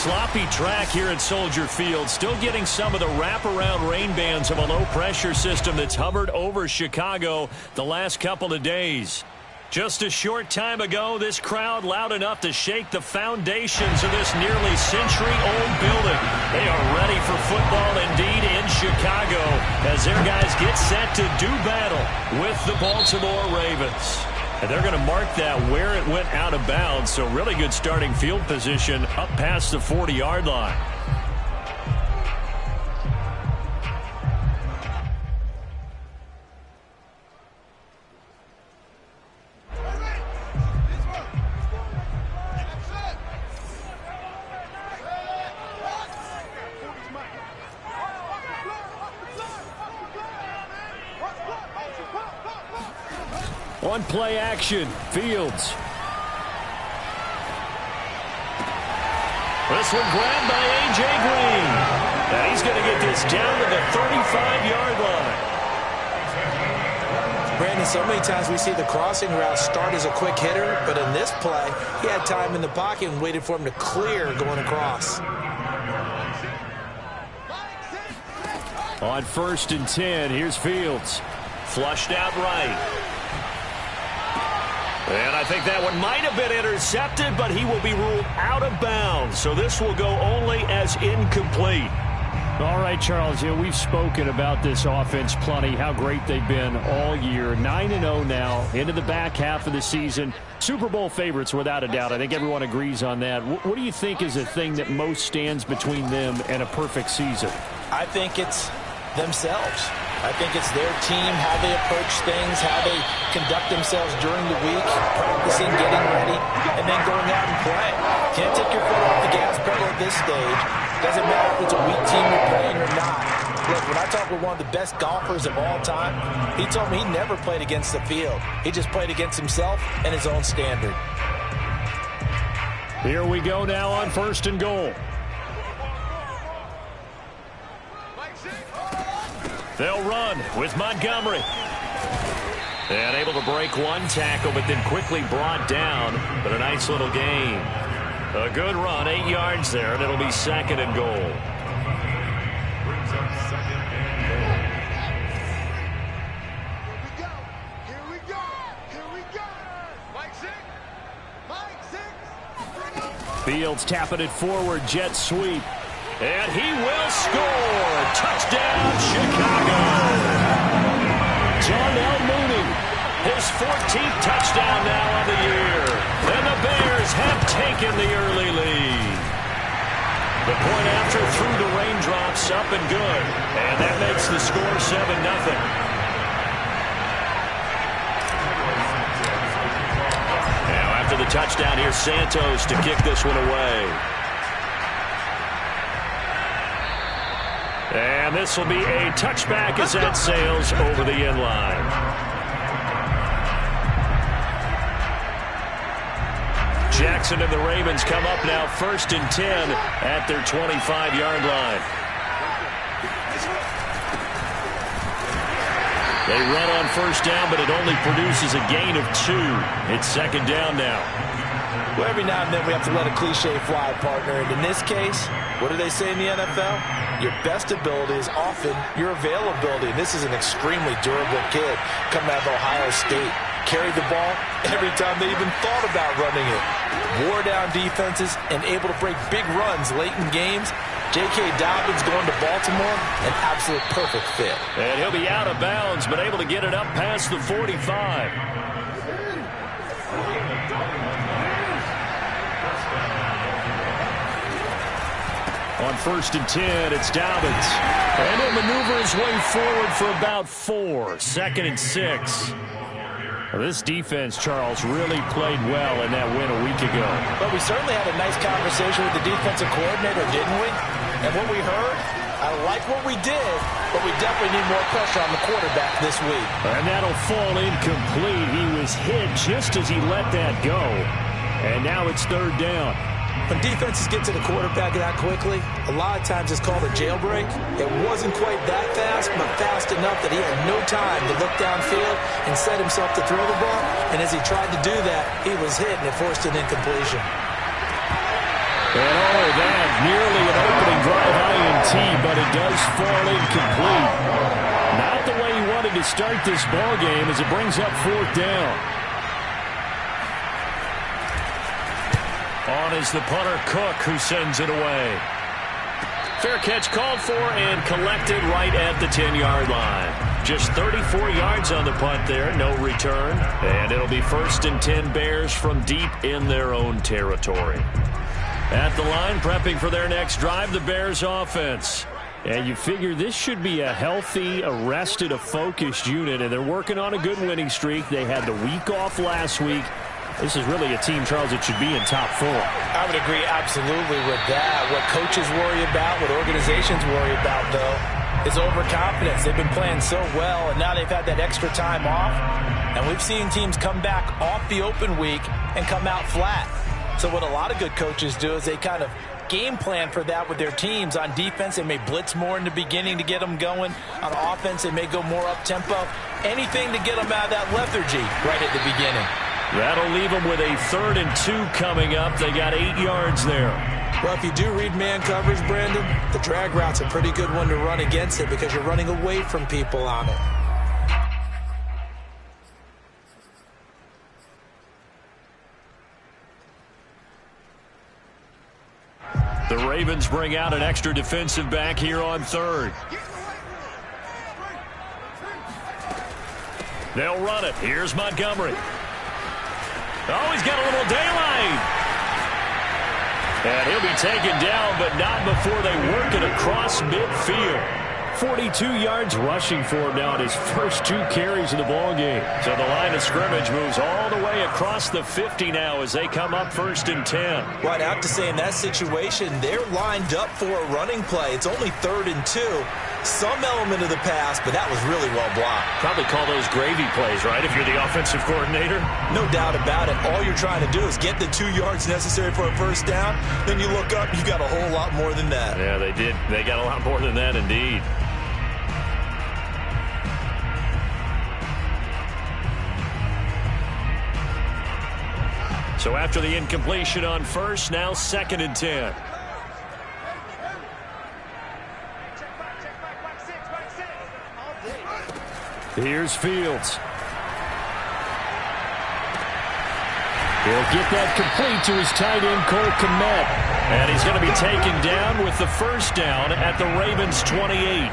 Sloppy track here at Soldier Field. Still getting some of the wraparound rain bands of a low-pressure system that's hovered over Chicago the last couple of days. Just a short time ago, this crowd loud enough to shake the foundations of this nearly century-old building. They are ready for football indeed in Chicago as their guys get set to do battle with the Baltimore Ravens. And they're going to mark that where it went out of bounds, so really good starting field position up past the 40-yard line. On play action, Fields. This one grabbed by A.J. Green. And he's going to get this down to the 35-yard line. Brandon, so many times we see the crossing route start as a quick hitter, but in this play, he had time in the pocket and waited for him to clear going across. On 1st and 10, here's Fields. Flushed out right. And I think that one might have been intercepted, but he will be ruled out of bounds. So this will go only as incomplete. All right, Charles, we've spoken about this offense plenty, how great they've been all year. 9-0 now, into the back half of the season. Super Bowl favorites, without a doubt. I think everyone agrees on that. What do you think is the thing that most stands between them and a perfect season? I think it's themselves. I think it's their team, how they approach things, how they conduct themselves during the week, practicing, getting ready, and then going out and playing. Can't take your foot off the gas pedal at this stage. Doesn't matter if it's a weak team you're playing or not. Look, when I talk with one of the best golfers of all time, he told me he never played against the field. He just played against himself and his own standard. Here we go now on 1st and goal. They'll run with Montgomery. And able to break one tackle, but then quickly brought down. But a nice little gain. A good run, 8 yards there, and it'll be 2nd and goal. Fields tapping it forward, jet sweep. And he will score. Touchdown, Chicago. Darnell Mooney, his 14th touchdown now on the year. And the Bears have taken the early lead. The point after through the raindrops, up and good. And that makes the score 7-0. Now after the touchdown, here's Santos to kick this one away. And this will be a touchback as that sails over the end line. Jackson and the Ravens come up now 1st and 10 at their 25-yard line. They run on 1st down, but it only produces a gain of 2. It's 2nd down now. Well, every now and then we have to let a cliche fly, partner. And in this case, what do they say in the NFL? Your best ability is often your availability. And this is an extremely durable kid coming out of Ohio State. Carried the ball every time they even thought about running it. Wore down defenses and able to break big runs late in games. J.K. Dobbins going to Baltimore, an absolute perfect fit. And he'll be out of bounds, but able to get it up past the 45. On 1st and 10, it's Dobbins. And he'll maneuver his way forward for about 4. 2nd and 6. Well, this defense, Charles, really played well in that win a week ago. But we certainly had a nice conversation with the defensive coordinator, didn't we? And what we heard, I like what we did, but we definitely need more pressure on the quarterback this week. And that'll fall incomplete. He was hit just as he let that go. And now it's 3rd down. When defenses get to the quarterback that quickly, a lot of times it's called a jailbreak. It wasn't quite that fast, but fast enough that he had no time to look downfield and set himself to throw the ball. And as he tried to do that, he was hit, and it forced an incompletion. And all of that, nearly an opening drive INT, but it does fall incomplete. Not the way he wanted to start this ball game as it brings up 4th down. On is the punter, Cook, who sends it away. Fair catch called for and collected right at the 10-yard line. Just 34 yards on the punt there, no return. And it'll be 1st and 10 Bears from deep in their own territory. At the line, prepping for their next drive, the Bears offense. And you figure this should be a healthy, a rested, a focused unit, and they're working on a good winning streak. They had the week off last week. This is really a team, Charles, that should be in top 4. I would agree absolutely with that. What coaches worry about, what organizations worry about, though, is overconfidence. They've been playing so well, and now they've had that extra time off. And we've seen teams come back off the open week and come out flat. So what a lot of good coaches do is they kind of game plan for that with their teams. On defense, they may blitz more in the beginning to get them going. On offense, they may go more up-tempo. Anything to get them out of that lethargy right at the beginning. That'll leave them with a 3rd and 2 coming up. They got 8 yards there. Well, if you do read man coverage, Brandon, the drag route's a pretty good one to run against it because you're running away from people on it. The Ravens bring out an extra defensive back here on 3rd. They'll run it. Here's Montgomery. Oh, he's got a little daylight. And he'll be taken down, but not before they work it across midfield. 42 yards rushing for him now in his first 2 carries of the ball game. So the line of scrimmage moves all the way across the 50 now as they come up 1st and 10. Well, I'd have to say in that situation, they're lined up for a running play. It's only 3rd and 2. Some element of the pass, but that was really well blocked. Probably call those gravy plays, right, if you're the offensive coordinator? No doubt about it. All you're trying to do is get the 2 yards necessary for a 1st down. Then you look up, you got a whole lot more than that. Yeah, they did. They got a lot more than that, indeed. So after the incompletion on 1st, now 2nd and 10. Here's Fields. He'll get that complete to his tight end, Cole Kmet. And he's going to be taken down with the 1st down at the Ravens' 28.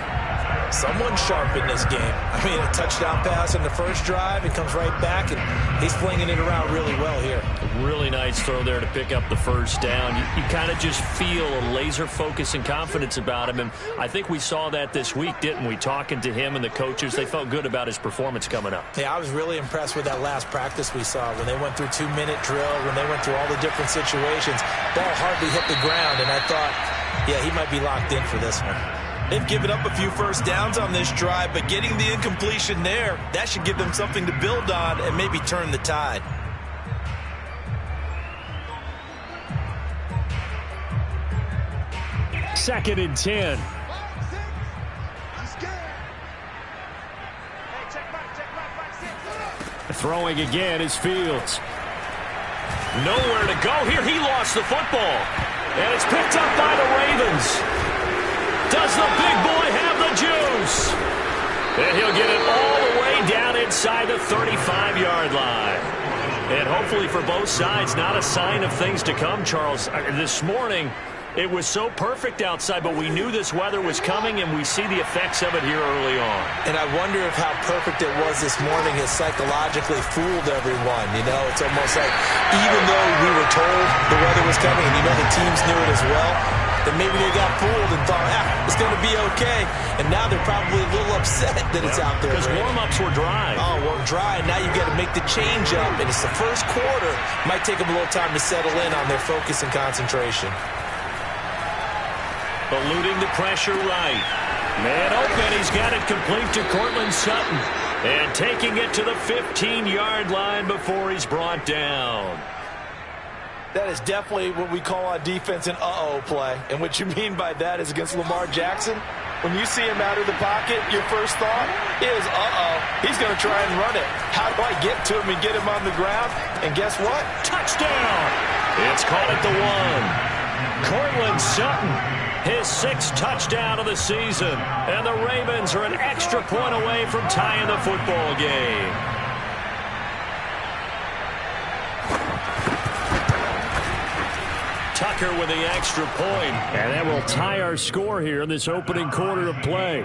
Someone sharp in this game. I mean, a touchdown pass in the first drive. It comes right back, and he's flinging it around really well here. A really nice throw there to pick up the 1st down. You kind of just feel a laser focus and confidence about him, and I think we saw that this week, didn't we? Talking to him and the coaches, they felt good about his performance coming up. Yeah, I was really impressed with that last practice we saw when they went through 2-minute drill, when they went through all the different situations. Ball hardly hit the ground, and I thought, yeah, he might be locked in for this one. They've given up a few 1st downs on this drive, but getting the incompletion there, that should give them something to build on and maybe turn the tide. Second and 10. Throwing again is Fields. Nowhere to go here. He lost the football. And it's picked up by the Ravens. Does the big boy have the juice? And he'll get it all the way down inside the 35-yard line. And hopefully for both sides, not a sign of things to come, Charles. This morning, It was so perfect outside, but we knew this weather was coming, and we see the effects of it here early on. And I wonder if how perfect it was this morning has psychologically fooled everyone. You know, it's almost like even though we were told the weather was coming, and you know the teams knew it as well, then maybe they got fooled and thought, it's going to be okay. And now they're probably a little upset that it's out there. Because warm-ups were dry. Oh, we're dry. Now you've got to make the change up, and it's the first quarter. Might take them a little time to settle in on their focus and concentration. Eluding the pressure right. Man open, he's got it complete to Cortland Sutton. And taking it to the 15-yard line before he's brought down. That is definitely what we call on defense an uh-oh play. And what you mean by that is against Lamar Jackson, when you see him out of the pocket, your first thought is, he's going to try and run it. How do I get to him and get him on the ground? And guess what? Touchdown! It's caught at the 1. Cortland Sutton, his 6th touchdown of the season. And the Ravens are an extra point away from tying the football game. Tucker with the extra point. And that will tie our score here in this opening quarter of play.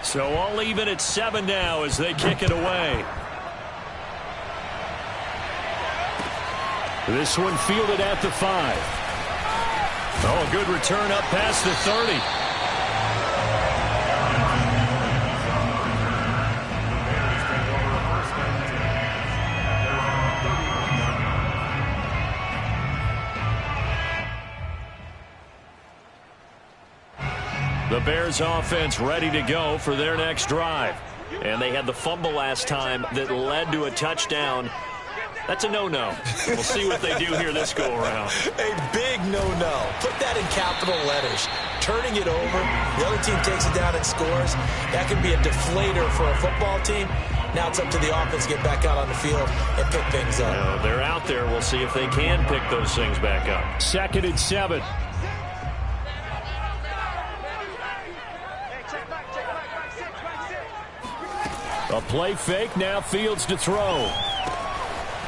So all even at 7 now as they kick it away. This one fielded at the 5. Oh, a good return up past the 30. The Bears offense ready to go for their next drive. And they had the fumble last time that led to a touchdown. That's a no-no. We'll see what they do here this go-around. A big no-no. Put that in capital letters. Turning it over, the other team takes it down and scores. That can be a deflator for a football team. Now it's up to the offense to get back out on the field and pick things up. No, they're out there. We'll see if they can pick those things back up. 2nd and 7. A play fake, now Fields to throw.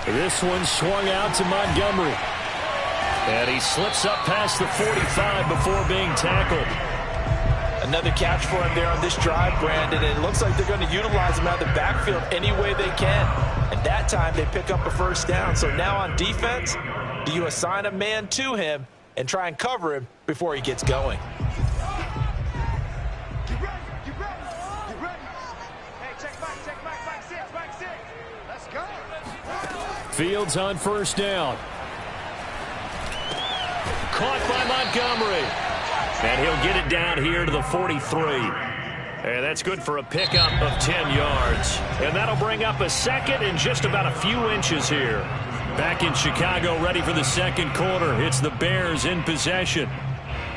This one swung out to Montgomery. And he slips up past the 45 before being tackled. Another catch for him there on this drive, Brandon, and it looks like they're going to utilize him out of the backfield any way they can. And that time they pick up a first down. So now on defense, do you assign a man to him and try and cover him before he gets going? Fields on first down. Caught by Montgomery. And he'll get it down here to the 43. And that's good for a pickup of 10 yards. And that'll bring up a 2nd and just about a few inches here. Back in Chicago, ready for the second quarter. It's the Bears in possession,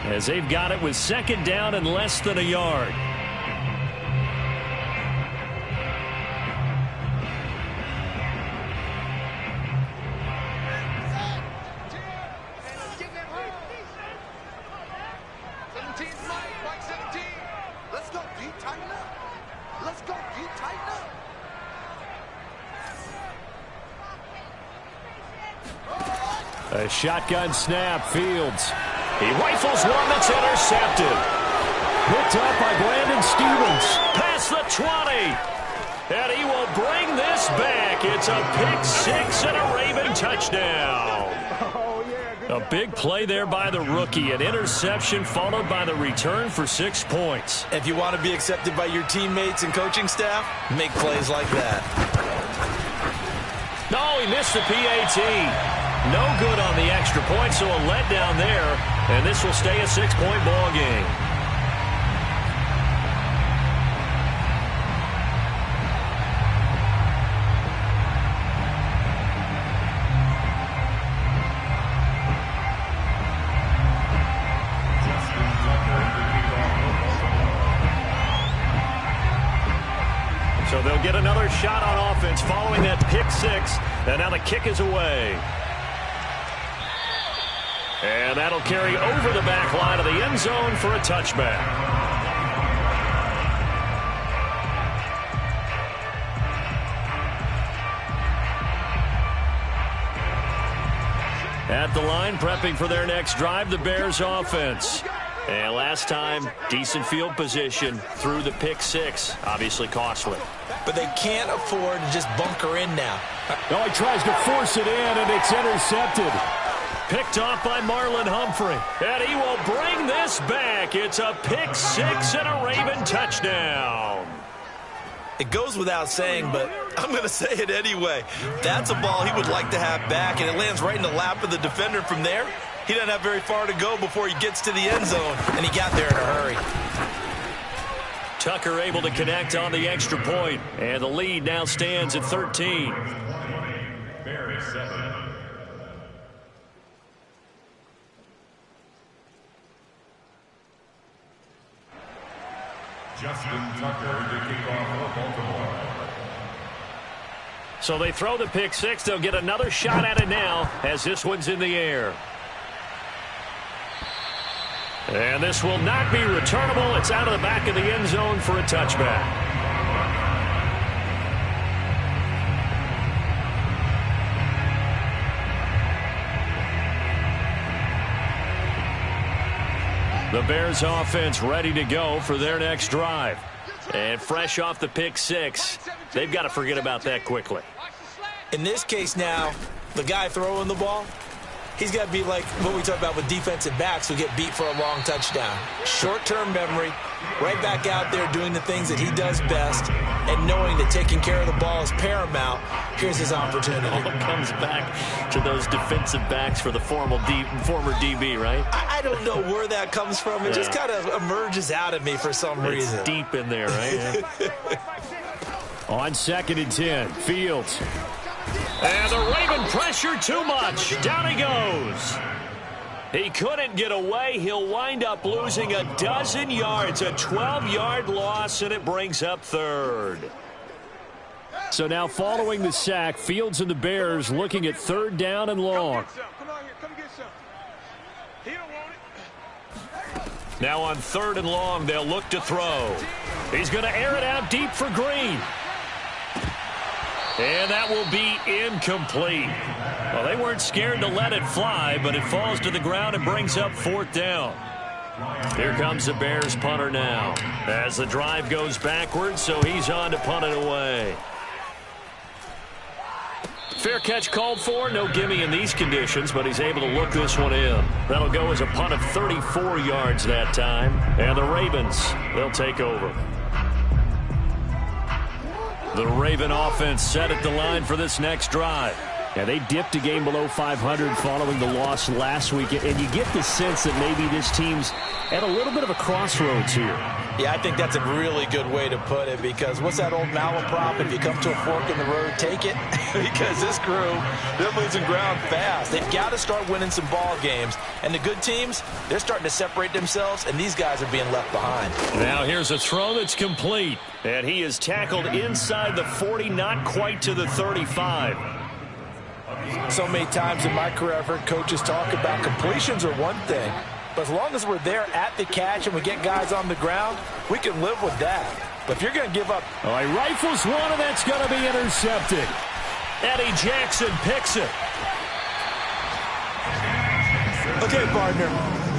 as they've got it with 2nd down and less than a yard. A shotgun snap, Fields. He rifles one that's intercepted. Picked up by Brandon Stevens. Past the 20. And he will bring this back. It's a pick 6 and a Raven touchdown. A big play there by the rookie. An interception followed by the return for 6 points. If you want to be accepted by your teammates and coaching staff, make plays like that. No, he missed the PAT. No good on the extra point, so a letdown there. And this will stay a 6-point ball game. So they'll get another shot on offense following that pick 6. And now the kick is away. And that'll carry over the back line of the end zone for a touchback. At the line, prepping for their next drive, the Bears offense. And last time, decent field position through the pick six. Obviously costly. But they can't afford to just bunker in now. No, he tries to force it in, and it's intercepted. Picked off by Marlon Humphrey. And he will bring this back. It's a pick six and a Raven touchdown. It goes without saying, but I'm going to say it anyway. That's a ball he would like to have back, and it lands right in the lap of the defender from there. He doesn't have very far to go before he gets to the end zone, and he got there in a hurry. Tucker able to connect on the extra point, and the lead now stands at 13. Justin Tucker to kick off for Baltimore. So they throw the pick six. They'll get another shot at it now as this one's in the air. And this will not be returnable. It's out of the back of the end zone for a touchback. The Bears offense ready to go for their next drive. And fresh off the pick six, they've got to forget about that quickly. In this case now, the guy throwing the ball, he's got to be like what we talk about with defensive backs who get beat for a long touchdown. Short-term memory, right back out there doing the things that he does best, and knowing that taking care of the ball is paramount. Here's his opportunity. All comes back to those defensive backs for the former DB, right? I don't know where that comes from. It just kind of emerges out of me for some reason. It's deep in there, right? On 2nd and 10, Fields. And the Raven pressure too much. Down he goes. He couldn't get away. He'll wind up losing a dozen yards, a 12-yard loss, and it brings up third. So now following the sack, Fields and the Bears looking at 3rd down and long. Now on 3rd and long, they'll look to throw. He's going to air it out deep for Green. And that will be incomplete. Well, they weren't scared to let it fly, but it falls to the ground and brings up 4th down. Here comes the Bears punter now as the drive goes backwards, so he's on to punt it away. Fair catch called for. No gimme in these conditions, but he's able to look this one in. That'll go as a punt of 34 yards that time. And the Ravens, they'll take over. The Raven offense set at the line for this next drive. Yeah, they dipped a game below 500 following the loss last week, and you get the sense that maybe this team's at a little bit of a crossroads here. Yeah, I think that's a really good way to put it, because what's that old malaprop? If you come to a fork in the road, take it. Because this crew, they're losing ground fast. They've got to start winning some ball games. And the good teams, they're starting to separate themselves, and these guys are being left behind. Now here's a throw that's complete. And he is tackled inside the 40, not quite to the 35. So many times in my career, I've heard coaches talk about completions are one thing, but as long as we're there at the catch and we get guys on the ground, we can live with that. But if you're going to give up... Oh, he rifles one, and that's going to be intercepted. Eddie Jackson picks it. Okay, partner,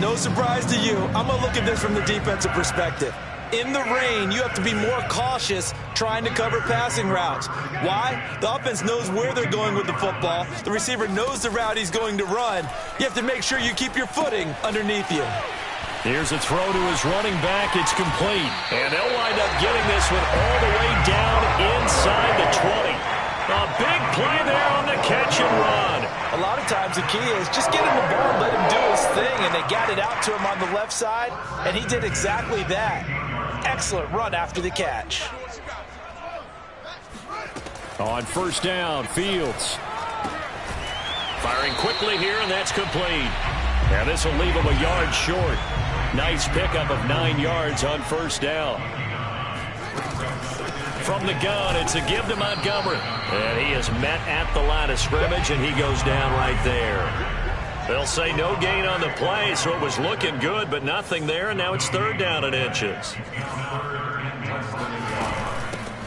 no surprise to you. I'm going to look at this from the defensive perspective. In the rain, you have to be more cautious trying to cover passing routes. Why? The offense knows where they're going with the football. The receiver knows the route he's going to run. You have to make sure you keep your footing underneath you. Here's a throw to his running back. It's complete. And they'll wind up getting this one all the way down inside the 20. A big play there on the catch and run. A lot of times the key is just get him the ball and let him do his thing, and they got it out to him on the left side, and he did exactly that. Excellent run after the catch. On 1st down, Fields. Firing quickly here, and that's complete. Now this will leave him a yard short. Nice pickup of 9 yards on 1st down. From the gun, it's a give to Montgomery. And he is met at the line of scrimmage, and he goes down right there. They'll say no gain on the play, so it was looking good, but nothing there, and now it's 3rd down and inches.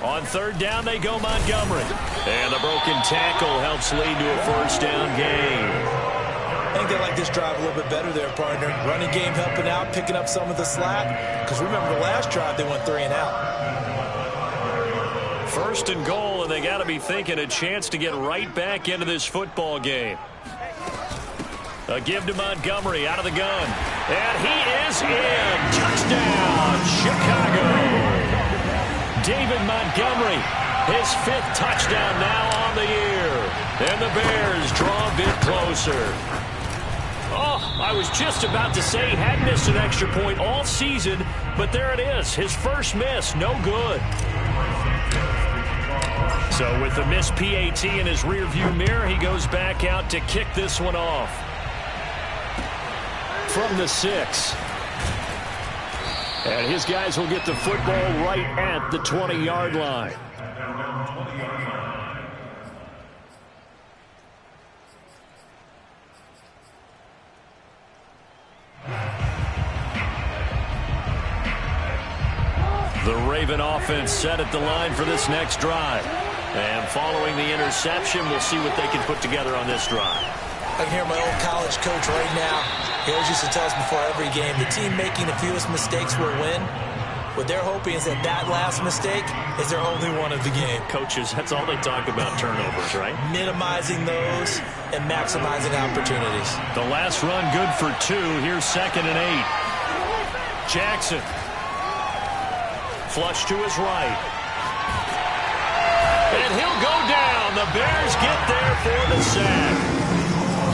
On 3rd down, they go Montgomery. And the broken tackle helps lead to a 1st down gain. I think they like this drive a little bit better there, partner. Running game helping out, picking up some of the slack. Because remember the last drive, they went 3 and out. 1st and goal, and they got to be thinking a chance to get right back into this football game. A give to Montgomery out of the gun. And he is in. Touchdown, Chicago. David Montgomery, his 5th touchdown now on the year. And the Bears draw a bit closer. Oh, I was just about to say he had missed an extra point all season, but there it is. His first miss, no good. So with the missed PAT in his rearview mirror, he goes back out to kick this one off. From the 6. And his guys will get the football right at the 20-yard line. The Raven offense set at the line for this next drive. And following the interception, we'll see what they can put together on this drive. I can hear my old college coach right now. He always used to tell us before every game, the team making the fewest mistakes will win. What they're hoping is that that last mistake is their only one of the game. Coaches, that's all they talk about, turnovers, right? Minimizing those and maximizing opportunities. The last run good for 2. Here's 2nd and 8. Jackson. Flush to his right. And he'll go down. The Bears get there for the sack.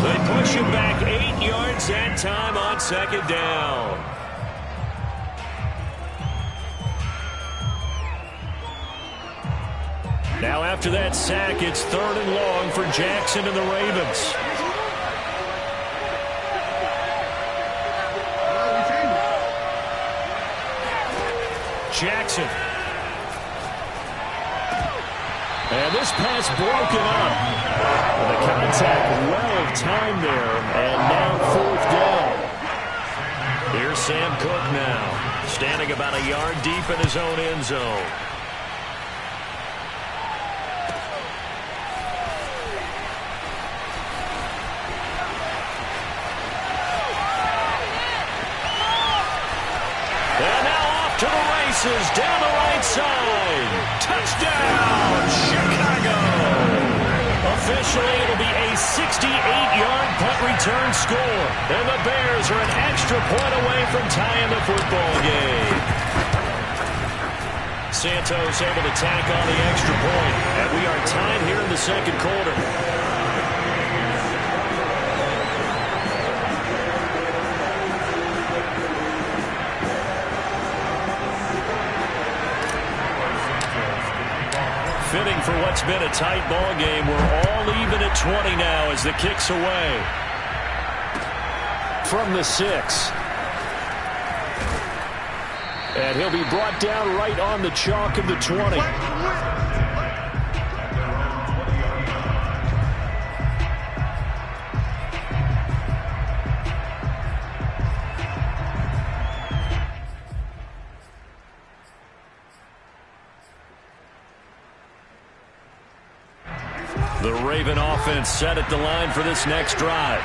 They push him back 8 yards that time on 2nd down. Now after that sack, it's 3rd and long for Jackson and the Ravens. Jackson. And this pass broken up. The contact well timed there, and now 4th down. Here's Sam Cook now, standing about a yard deep in his own end zone. And now off to the races, down the right side. Touchdown, Chicago. Officially, it'll be a 68-yard punt return score. And the Bears are an extra point away from tying the football game. Santos able to tack on the extra point. And we are tied here in the 2nd quarter. Fitting for what's been a tight ball game. We're all even at 20 now as the kick's away. From the 6. And he'll be brought down right on the chalk of the 20. The Raven offense set at the line for this next drive.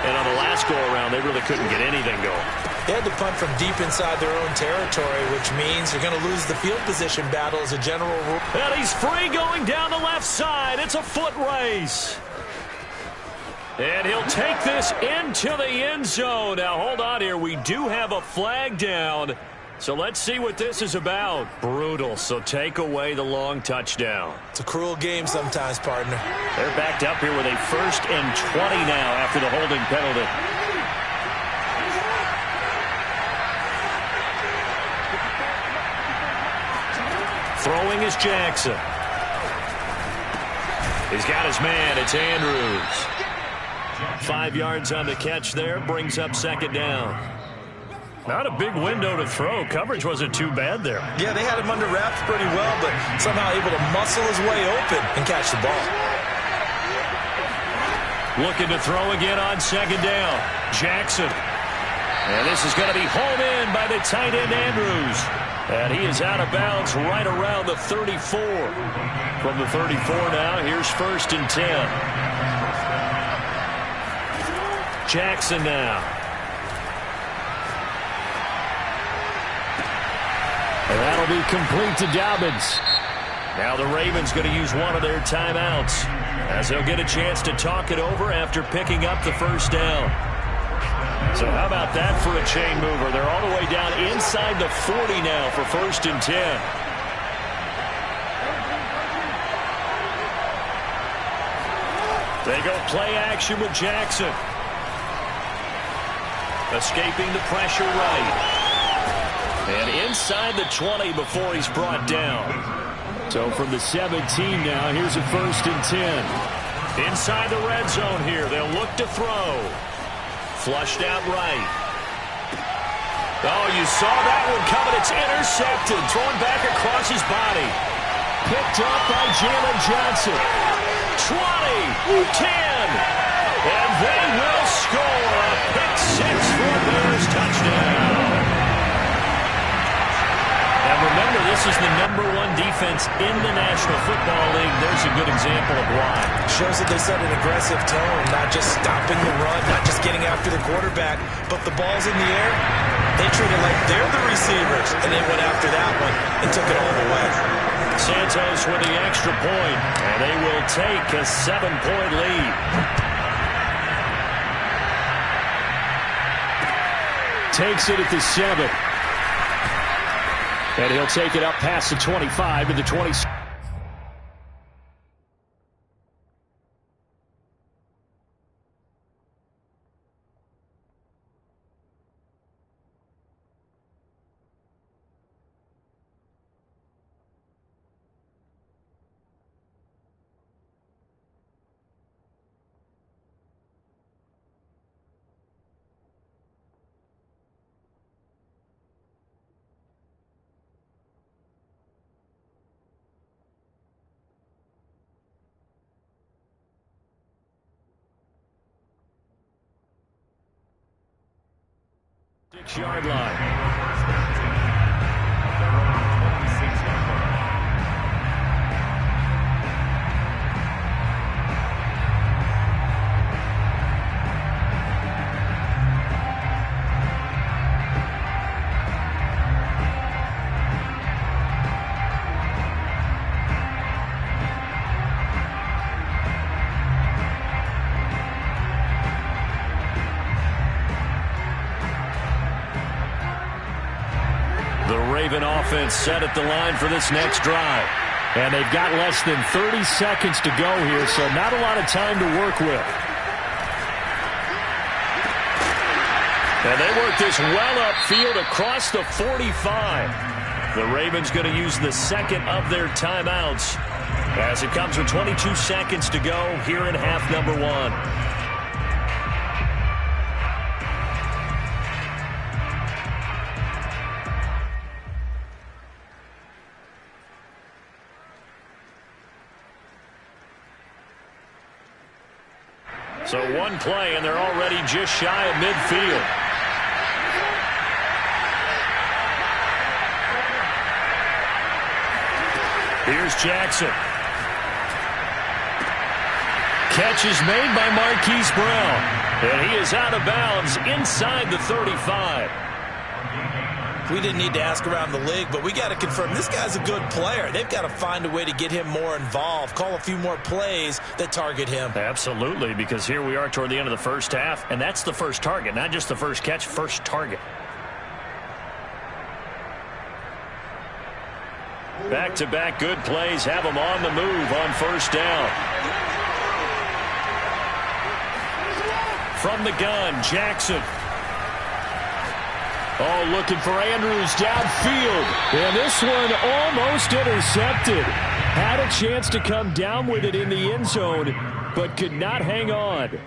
And on the last go-around, they really couldn't get anything going. They had to punt from deep inside their own territory, which means they're going to lose the field position battle as a general rule. And he's free going down the left side. It's a foot race. And he'll take this into the end zone. Now, hold on here. We do have a flag down. So let's see what this is about. Brutal, so take away the long touchdown. It's a cruel game sometimes, partner. They're backed up here with a 1st and 20 now after the holding penalty. Throwing is Jackson. He's got his man. It's Andrews. 5 yards on the catch there. Brings up 2nd down. Not a big window to throw. Coverage wasn't too bad there. Yeah, they had him under wraps pretty well, but somehow able to muscle his way open and catch the ball. Looking to throw again on second down. Jackson. And this is going to be home in by the tight end Andrews. And he is out of bounds right around the 34. From the 34 now, here's 1st and 10. Jackson now. And that'll be complete to Dobbins. Now the Ravens going to use one of their timeouts as they'll get a chance to talk it over after picking up the first down. So how about that for a chain mover? They're all the way down inside the 40 now for 1st and 10. They go play action with Jackson. Escaping the pressure right. And inside the 20 before he's brought down. So from the 17 now, here's a 1st and 10. Inside the red zone here. They'll look to throw. Flushed out right. Oh, you saw that one coming. It's intercepted. Thrown back across his body. Picked up by Jalen Johnson. 20, 10. And they will score a pick six for a Bears touchdown. And remember, this is the #1 defense in the National Football League. There's a good example of why. Shows that they set an aggressive tone, not just stopping the run, not just getting after the quarterback, but the ball's in the air. They treat it like they're the receivers, and they went after that one and took it all the way. Santos with the extra point, and they will take a 7-point lead. Takes it at the 7. And he'll take it up past the 25 to the 20. Yard line. Raven offense set at the line for this next drive. And they've got less than 30 seconds to go here, so not a lot of time to work with. And they work this well upfield across the 45. The Ravens going to use the second of their timeouts as it comes with 22 seconds to go here in half number 1. So one play, and they're already just shy of midfield. Here's Jackson. Catch is made by Marquise Brown. And he is out of bounds inside the 35. We didn't need to ask around the league, but we got to confirm this guy's a good player. They've got to find a way to get him more involved, call a few more plays that target him. Absolutely, because here we are toward the end of the first half, and that's the first target, not just the first catch, first target. Back-to-back good plays have them on the move on first down. From the gun, Jackson. Oh, looking for Andrews downfield. And this one almost intercepted. Had a chance to come down with it in the end zone, but could not hang on.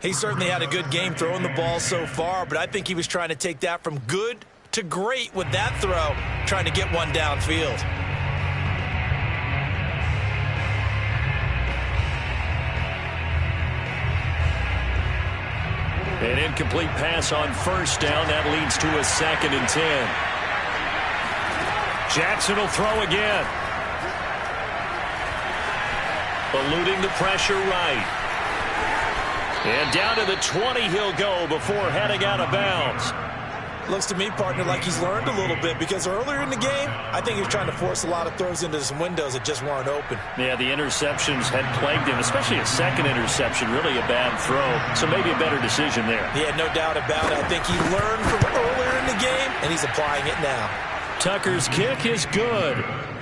He certainly had a good game throwing the ball so far, but I think he was trying to take that from good to great with that throw, trying to get one downfield. An incomplete pass on first down. That leads to a 2nd and 10. Jackson will throw again. Eluding the pressure right. And down to the 20 he'll go before heading out of bounds. Looks to me, partner, like he's learned a little bit, because earlier in the game, I think he was trying to force a lot of throws into some windows that just weren't open. Yeah, the interceptions had plagued him, especially a second interception, really a bad throw. So maybe a better decision there. Yeah, no doubt about it. I think he learned from earlier in the game, and he's applying it now. Tucker's kick is good,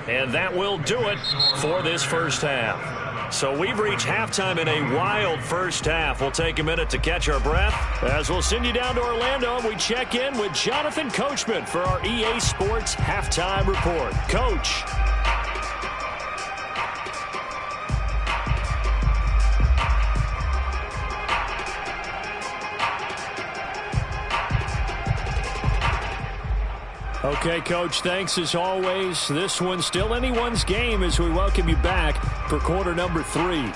and that will do it for this first half. So we've reached halftime in a wild first half. We'll take a minute to catch our breath as we'll send you down to Orlando and we check in with Jonathan Coachman for our EA Sports Halftime Report. Coach. Okay, Coach, thanks as always. This one's still anyone's game as we welcome you back for quarter number 3.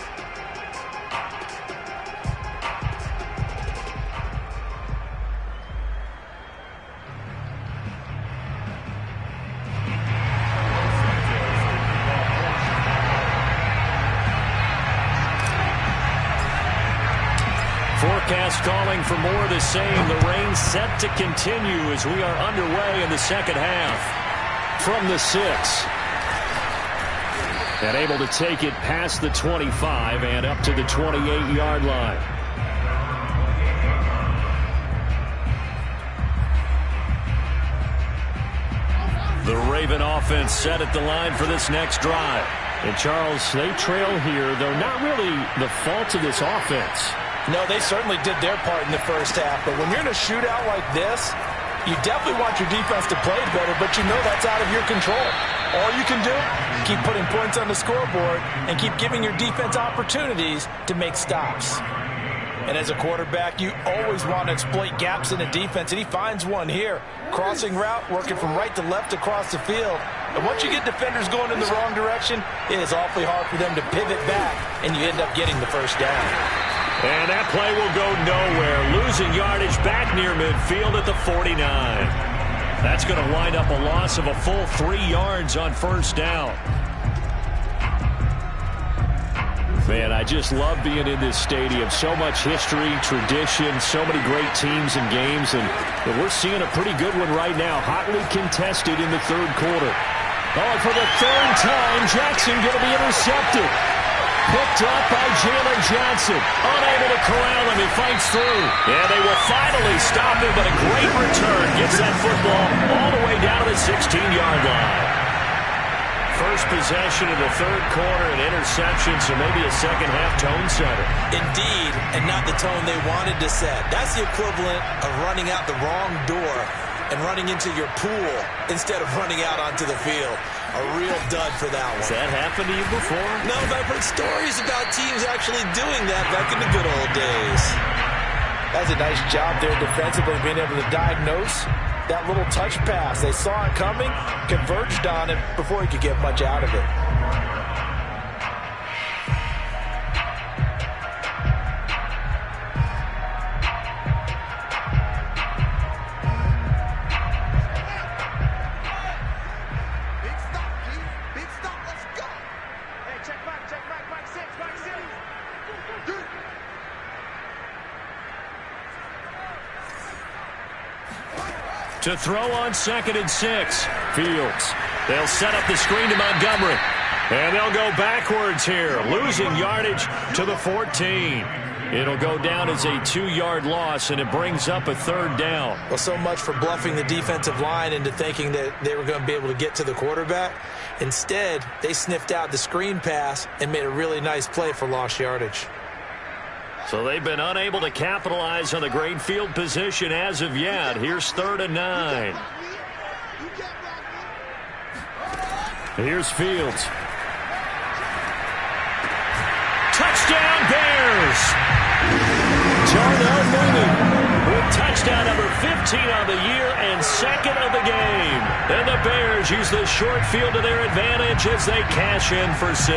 Forecast calling for more of the same. The rain set to continue as we are underway in the second half. From the 6. And able to take it past the 25 and up to the 28-yard line. The Raven offense set at the line for this next drive. And Charles, they trail here, though not really the fault of this offense. No, they certainly did their part in the first half. But when you're in a shootout like this, you definitely want your defense to play better, but you know that's out of your control. All you can do, keep putting points on the scoreboard and keep giving your defense opportunities to make stops. And as a quarterback, you always want to exploit gaps in the defense, and he finds one here. Crossing route, working from right to left across the field. And once you get defenders going in the wrong direction, it is awfully hard for them to pivot back, and you end up getting the first down. And that play will go nowhere. Losing yardage back near midfield at the 49. That's going to wind up a loss of a full 3 yards on first down. Man, I just love being in this stadium. So much history, tradition, so many great teams and games. And we're seeing a pretty good one right now. Hotly contested in the third quarter. Oh, and for the third time, Jackson going to be intercepted. Picked up by Jalen Johnson. Unable to corral him. He fights through. Yeah, they will finally stop him, but a great return. Gets that football all the way down to the 16-yard line. First possession of the third quarter, an interception, so maybe a second-half tone setter. Indeed, and not the tone they wanted to set. That's the equivalent of running out the wrong door and running into your pool instead of running out onto the field. A real dud for that one. Has that happened to you before? No, but I've heard stories about teams actually doing that back in the good old days. That's a nice job there defensively, being able to diagnose that little touch pass. They saw it coming, converged on it before he could get much out of it. To throw on 2nd and 6. Fields. They'll set up the screen to Montgomery. And they'll go backwards here. Losing yardage to the 14. It'll go down as a 2-yard loss, and it brings up a third down. Well, so much for bluffing the defensive line into thinking that they were going to be able to get to the quarterback. Instead, they sniffed out the screen pass and made a really nice play for lost yardage. So they've been unable to capitalize on the great field position as of yet. Here's 3rd and 9. Here's Fields. Touchdown Bears! Darnell Mooney with touchdown number 15 on the year and 2nd of the game. And the Bears use the short field to their advantage as they cash in for 6.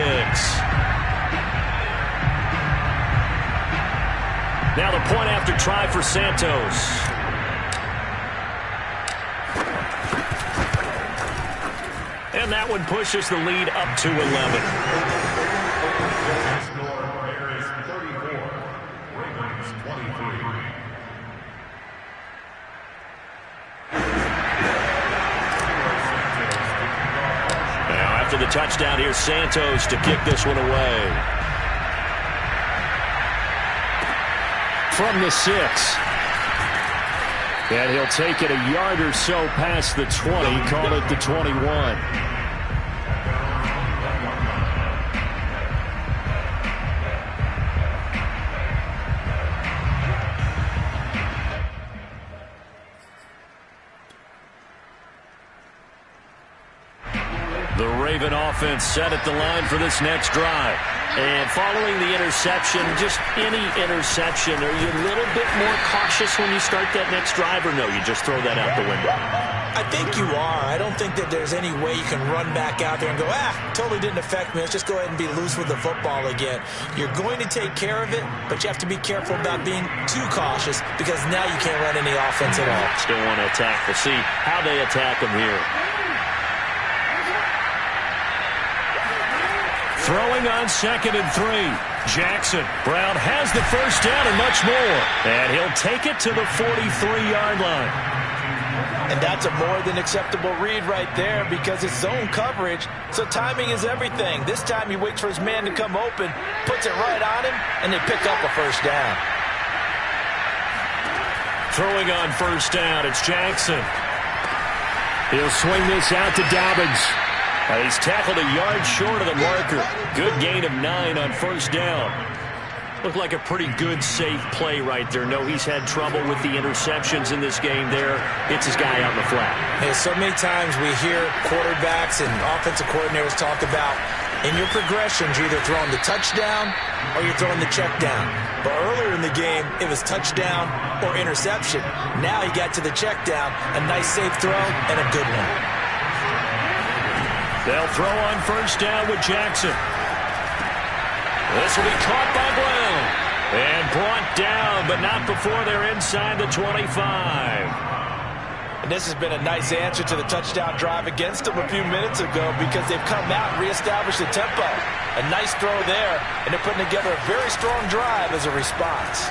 Now the point after try for Santos. And that one pushes the lead up to 11. Now after the touchdown, here's Santos to kick this one away. From the 6. And he'll take it a yard or so past the 20, call it the 21. The Raven offense set at the line for this next drive. And following the interception, just any interception, are you a little bit more cautious when you start that next drive, or no, you just throw that out the window? I think you are. I don't think that there's any way you can run back out there and go, totally didn't affect me. Let's just go ahead and be loose with the football again. You're going to take care of it, but you have to be careful about being too cautious because now you can't run any offense at all. Still want to attack. We'll see how they attack them here. Throwing on 2nd and 3. Jackson. Brown has the first down and much more. And he'll take it to the 43-yard line. And that's a more than acceptable read right there because it's zone coverage, so timing is everything. This time he waits for his man to come open, puts it right on him, and they pick up a first down. Throwing on first down, it's Jackson. He'll swing this out to Dobbins. He's tackled a yard short of the marker. Good gain of 9 on first down. Looked like a pretty good, safe play right there. No, he's had trouble with the interceptions in this game there. It's his guy out in the flat. Hey, so many times we hear quarterbacks and offensive coordinators talk about in your progressions, you're either throwing the touchdown or you're throwing the check down. But earlier in the game, it was touchdown or interception. Now he got to the check down, a nice safe throw and a good one. They'll throw on first down with Jackson. This will be caught by Brown. And brought down, but not before they're inside the 25. And this has been a nice answer to the touchdown drive against them a few minutes ago because they've come out and reestablished the tempo. A nice throw there, and they're putting together a very strong drive as a response.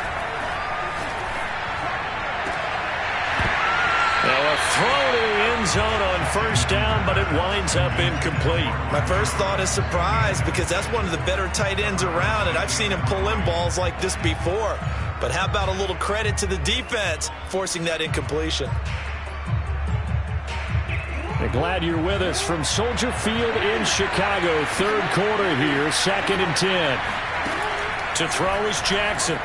Now a throw to the end zone on first down, but it winds up incomplete. My first thought is surprise because that's one of the better tight ends around, and I've seen him pull in balls like this before. But how about a little credit to the defense forcing that incompletion? I'm glad you're with us from Soldier Field in Chicago. Third quarter here, 2nd and 10. To throw is Jackson.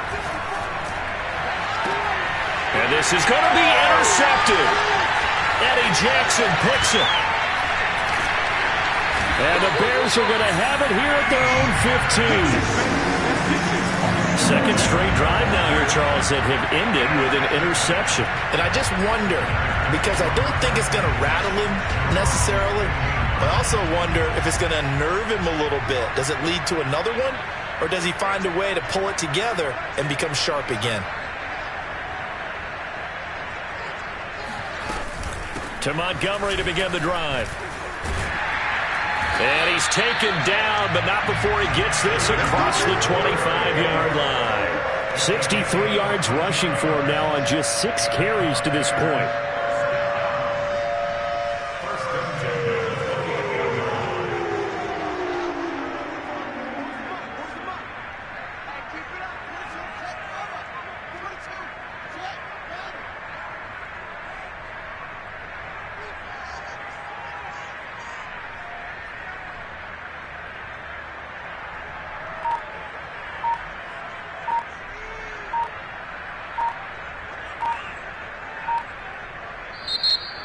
And this is going to be intercepted. Eddie Jackson picks it. And the Bears are going to have it here at their own 15. Second straight drive now here, Charles, that have ended with an interception. And I just wonder, because I don't think it's going to rattle him necessarily, but I also wonder if it's going to unnerve him a little bit. Does it lead to another one? Or does he find a way to pull it together and become sharp again? To Montgomery to begin the drive. And he's taken down, but not before he gets this across the 25-yard line. 63 yards rushing for him now on just 6 carries to this point.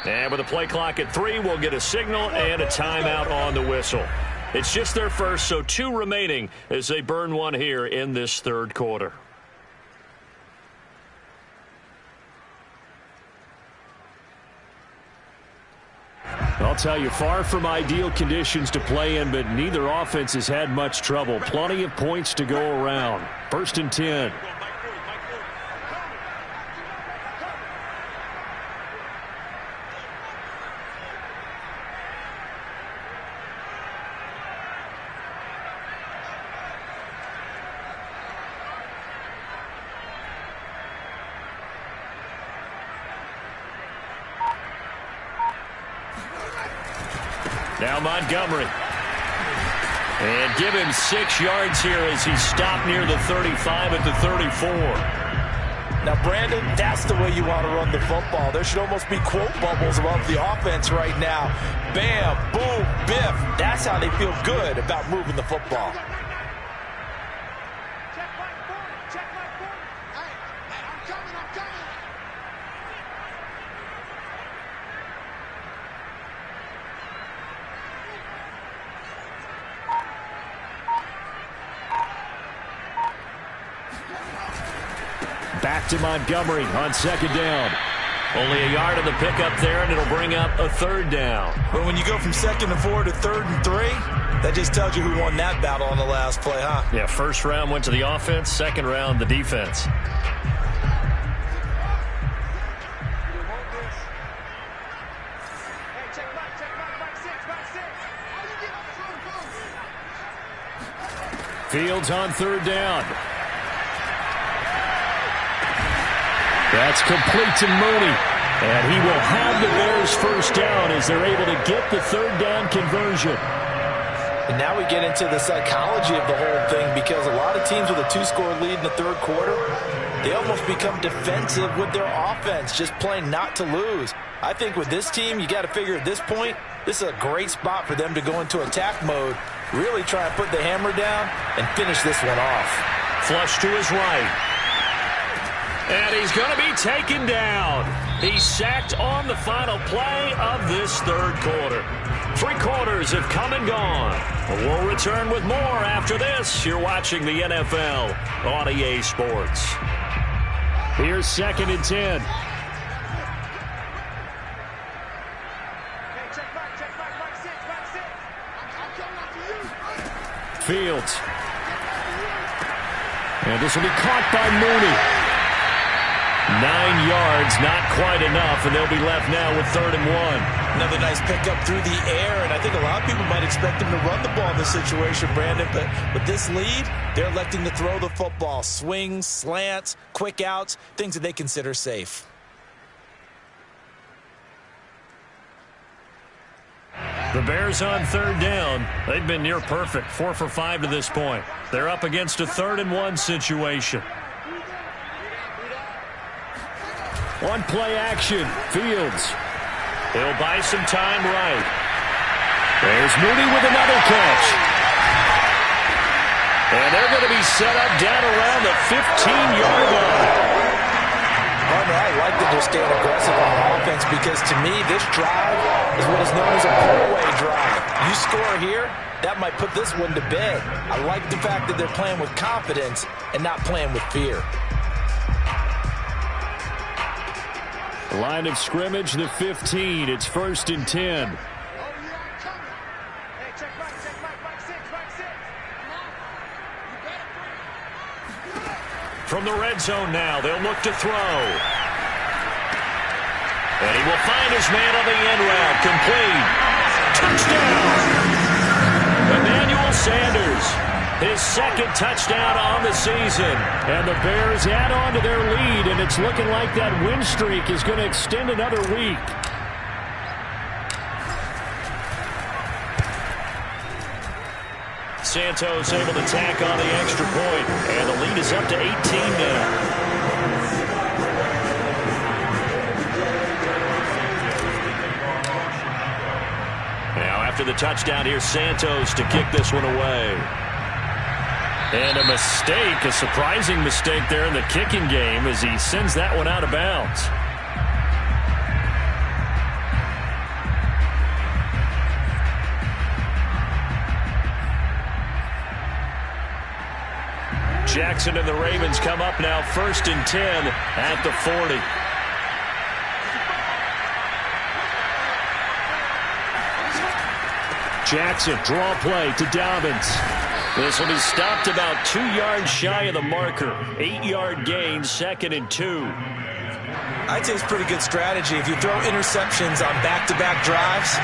And with the play clock at 3, we'll get a signal and a timeout on the whistle. It's just their first, so 2 remaining as they burn one here in this third quarter. I'll tell you, far from ideal conditions to play in, but neither offense has had much trouble. Plenty of points to go around. 1st and 10. Now Montgomery. And give him 6 yards here as he stopped near the 35 at the 34. Now, Brandon, that's the way you want to run the football. There should almost be quote bubbles above the offense right now. Bam, boom, biff. That's how they feel good about moving the football. Back to Montgomery on 2nd down. Only a yard of the pickup there, and it'll bring up a 3rd down. But when you go from 2nd and 4 to 3rd and 3, that just tells you who won that battle on the last play, huh? Yeah, 1st round went to the offense, 2nd round the defense. Fields on 3rd down. That's complete to Mooney. And he will have the Bears 1st down as they're able to get the 3rd down conversion. And now we get into the psychology of the whole thing, because a lot of teams with a 2-score lead in the 3rd quarter, they almost become defensive with their offense, just playing not to lose. I think with this team, you got to figure at this point, this is a great spot for them to go into attack mode, really try and put the hammer down and finish this one off. Flush to his right. And he's going to be taken down. He's sacked on the final play of this 3rd quarter. 3 quarters have come and gone. We'll return with more after this. You're watching the NFL on EA Sports. Here's 2nd and 10. Fields. And this will be caught by Mooney. 9 yards, not quite enough, and they'll be left now with 3rd and 1. Another nice pickup through the air, and I think a lot of people might expect him to run the ball in this situation, Brandon, but with this lead, they're electing to throw the football. Swings, slants, quick outs, things that they consider safe. The Bears on 3rd down. They've been near perfect, 4 for 5 to this point. They're up against a 3rd and 1 situation. One play action. Fields. He'll buy some time right. There's Mooney with another catch. And they're going to be set up down around the 15-yard line. I like that they're staying aggressive on offense, because to me, this drive is what is known as a pull-away drive. You score here, that might put this one to bed. I like the fact that they're playing with confidence and not playing with fear. Line of scrimmage, the 15. It's 1st and 10. From the red zone now, they'll look to throw. And he will find his man on the end route. Complete. Touchdown! Emmanuel Sanders. His 2nd touchdown on the season. And the Bears add on to their lead, and it's looking like that win streak is going to extend another week. Santos able to tack on the extra point, and the lead is up to 18 now. Now after the touchdown, here's Santos to kick this one away. And a mistake, a surprising mistake there in the kicking game as he sends that one out of bounds. Jackson and the Ravens come up now 1st and 10 at the 40. Jackson, draw play to Dobbins. This will be stopped about 2 yards shy of the marker. 8-yard gain, 2nd and 2. I'd say it's pretty good strategy. If you throw interceptions on back-to-back drives,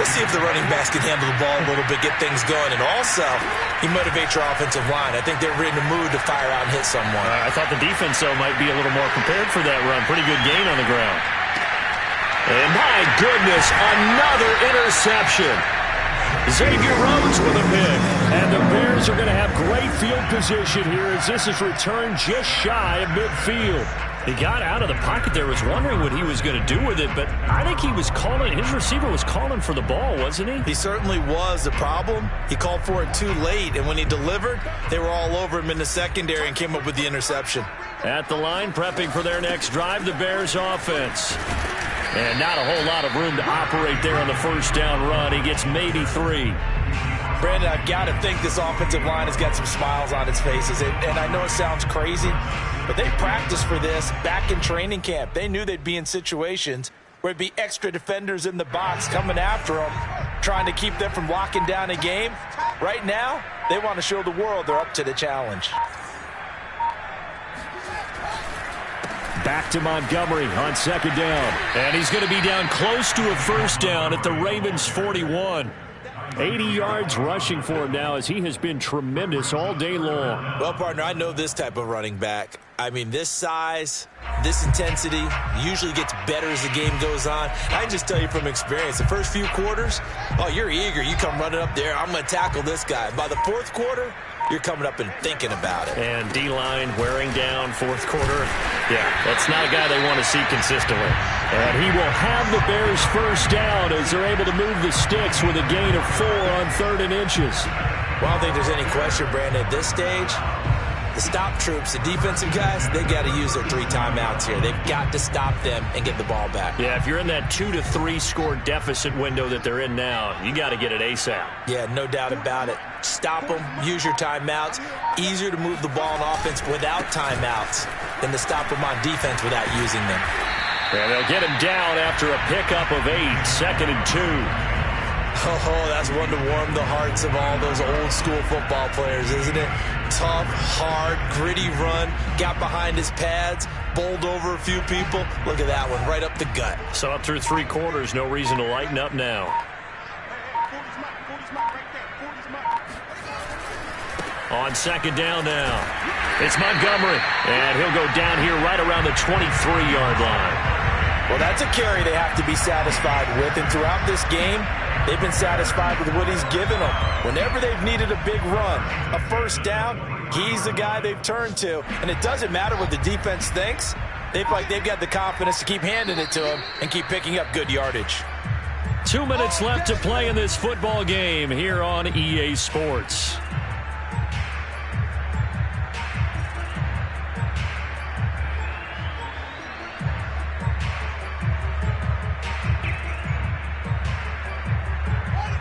let's see if the running backs can handle the ball a little bit, get things going. And also, you motivate your offensive line. I think they're in the mood to fire out and hit someone. I thought the defense, though, might be a little more prepared for that run. Pretty good gain on the ground. And my goodness, another interception. Xavier Rhodes with a pick. And the Bears are going to have great field position here as this is returned just shy of midfield. He got out of the pocket there, was wondering what he was going to do with it, but I think he was calling, his receiver was calling for the ball, wasn't he? He certainly was. The problem, he called for it too late, and when he delivered, they were all over him in the secondary and came up with the interception. At the line, prepping for their next drive, the Bears offense. And not a whole lot of room to operate there on the first down run. He gets maybe 3. Brandon, I've got to think this offensive line has got some smiles on its faces. And I know it sounds crazy, but they practiced for this back in training camp. They knew they'd be in situations where it'd be extra defenders in the box coming after them, trying to keep them from locking down a game. Right now, they want to show the world they're up to the challenge. Back to Montgomery on second down. And he's going to be down close to a first down at the Ravens' 41. 80 yards rushing for him now as he has been tremendous all day long. Well, partner, I know this type of running back. I mean, this size, this intensity usually gets better as the game goes on. I can just tell you from experience, the first few quarters, oh, you're eager. You come running up there, I'm going to tackle this guy. By the fourth quarter, you're coming up and thinking about it. And D-line wearing down fourth quarter. Yeah, that's not a guy they want to see consistently. And he will have the Bears first down as they're able to move the sticks with a gain of 4 on 3rd and inches. Well, I don't think there's any question, Brandon, at this stage, the stop troops, the defensive guys, they got to use their 3 timeouts here. They've got to stop them and get the ball back. Yeah, if you're in that 2 to 3 score deficit window that they're in now, you got to get it ASAP. Yeah, no doubt about it. Stop them, use your timeouts. Easier to move the ball on offense without timeouts than to stop them on defense without using them. And they'll get him down after a pickup of 8, 2nd and 2. Oh, that's one to warm the hearts of all those old-school football players, isn't it? Tough, hard, gritty run, got behind his pads, bowled over a few people. Look at that one, right up the gut. So up through 3 quarters, no reason to lighten up now. On second down now, it's Montgomery, and he'll go down here right around the 23-yard line. Well, that's a carry they have to be satisfied with, and throughout this game, they've been satisfied with what he's given them. Whenever they've needed a big run, a first down, he's the guy they've turned to. And it doesn't matter what the defense thinks. They feel like they've got the confidence to keep handing it to him and keep picking up good yardage. 2 minutes left to play in this football game here on EA Sports.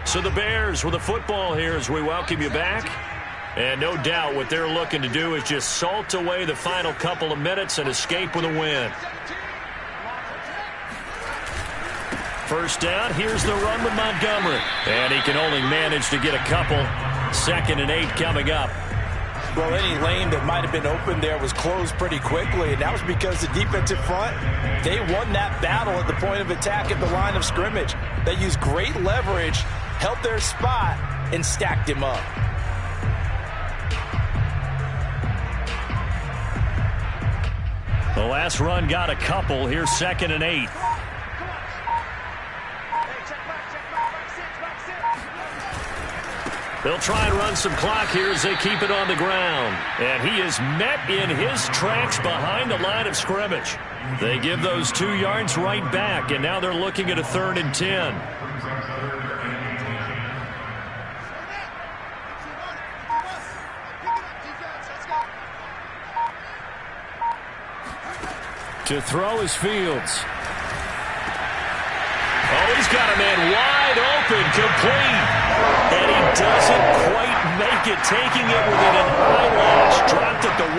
So the Bears with the football here as we welcome you back. And no doubt what they're looking to do is just salt away the final couple of minutes and escape with a win. First down, here's the run with Montgomery. And he can only manage to get a couple. 2nd and 8 coming up. Well, any lane that might have been open there was closed pretty quickly, and that was because the defensive front, they won that battle at the point of attack at the line of scrimmage. They used great leverage, held their spot, and stacked him up. The last run got a couple. Here's 2nd and 8. They'll try and run some clock here as they keep it on the ground. And he is met in his tracks behind the line of scrimmage. They give those 2 yards right back, and now they're looking at a 3rd and 10. To throw is Fields. Oh, he's got a man wide open, complete. And he doesn't quite make it, taking it within an eyelash, dropped at the 1.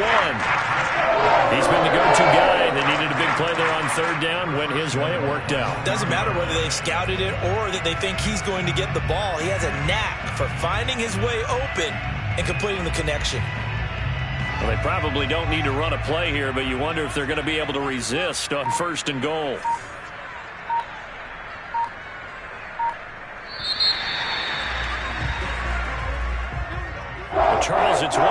He's been the go-to guy. They needed a big play there on 3rd down. Went his way, it worked out. Doesn't matter whether they scouted it or that they think he's going to get the ball. He has a knack for finding his way open and completing the connection. Well, they probably don't need to run a play here, but you wonder if they're going to be able to resist on 1st and goal. Charles, it's 1